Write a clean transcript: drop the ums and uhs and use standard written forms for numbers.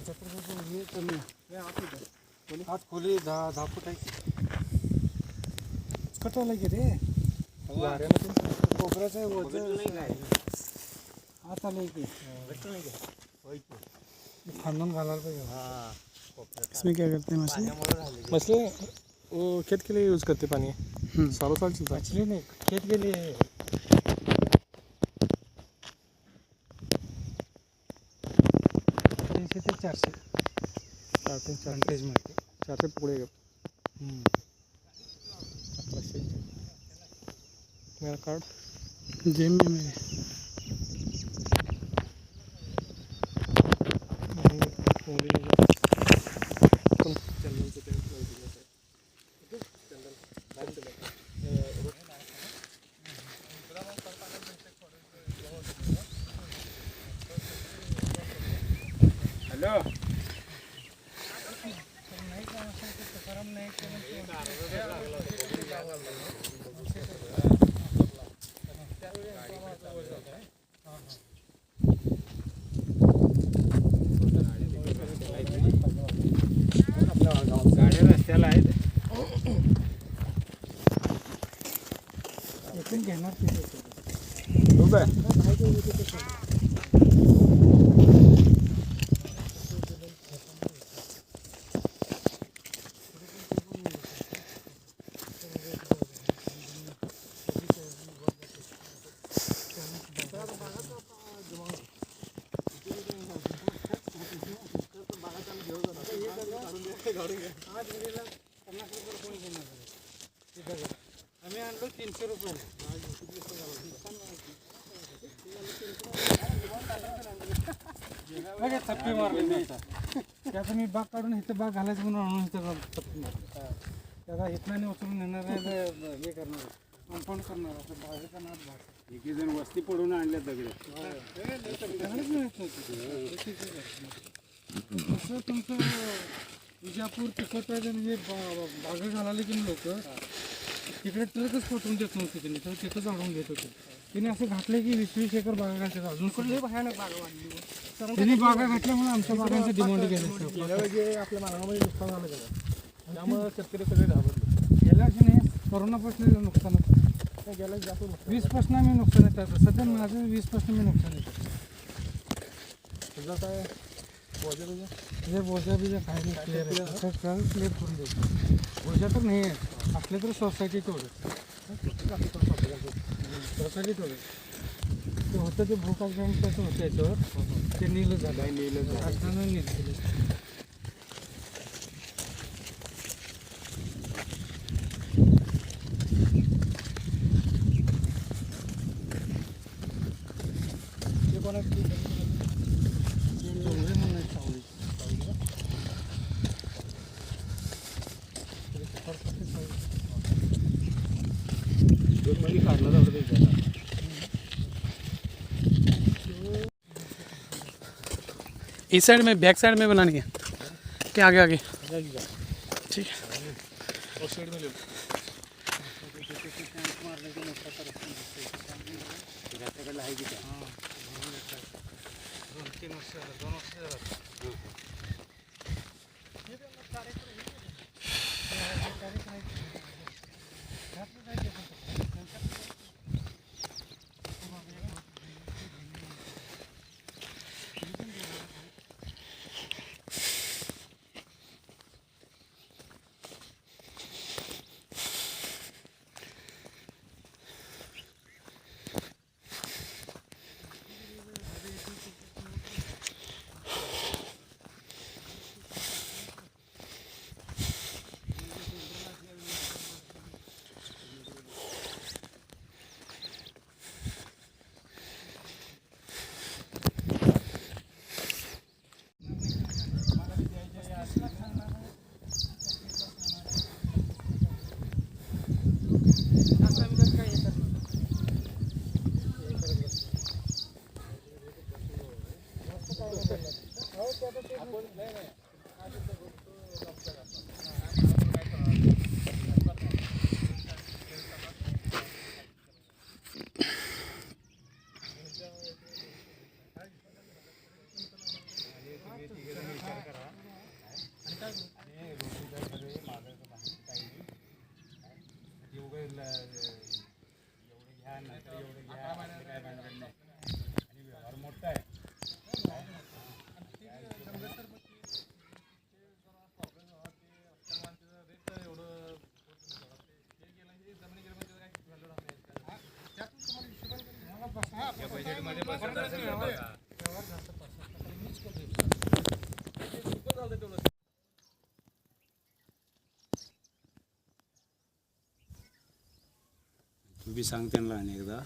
हे कमी आत खोली 10 फूट आहे. कटवलं की रे कोपऱ्याचं आहे वरचं आत आलं की खांदून घालायला पाहिजे. इसमें क्या करते हैं मछली? मछली वो खेत के लिए यूज़ करते पानी, सालों साल चलता है. मछली नहीं खेत के लिए 300 ते 400 घंटेज मारते 400 पकड़ेगा. मेरा कार्ड जेब में मेरे हेलो गाड्या रस्त्याला आहेत. इथून घेणार आम्ही आणलो 300 रुपयाला. थप्पी मारली त्याचा मी बाग काढून इथं बाग घालायचं म्हणून आणून इथं थप्पी मारली. त्याला इथनं उचलून नेणार हे करणार कंपाऊंड करणार असं बागे करणार भाग एक जण वस्ती पडून आणल्या दगड कसं तुमचं विजापूर तिकडं म्हणजे बागा घालायला की लोक तिकडे ट्रकच पटवून देत नव्हते त्यांनी तर तिथं जाळून घेत होते. त्यांनी असं घातलं की 20-20 एकर बागा घालतात. अजून कुठे भयानक बागा वाढली त्यांनी बागा घातल्यामुळे आमच्या बागांचं डिमांड गेलं. जे आपल्या मानवामध्ये नुकसान झालं त्याला त्यामुळे शेतकरी सगळे घाबरले. गेल्या वर्षी नाही कोरोनापासून नुकसान गेल्या जास्त 20% मी नुकसान येतात. सध्या माझं 20% मी नुकसान येतं. तुझं काय हे बोजा बिजा काय नाही क्लिअर आहे. क्लिअर करून देतो. बोजा तर नाही आहे असले तर सोसायटी तेवढं सोसायटी तेवढं ते होतं ते भूकाश बँकेचं होतं याच्यावर ते नीलं झालं असताना नील केलं. ते कोणाची चवळी म्हणून चवळी दोन महिने काढला जातं. इस साइड में बैक साइड में बनानी है क्या आगे आगे ठीक है. और साइड में ले तू बी सांग त्यांना आणि एकदा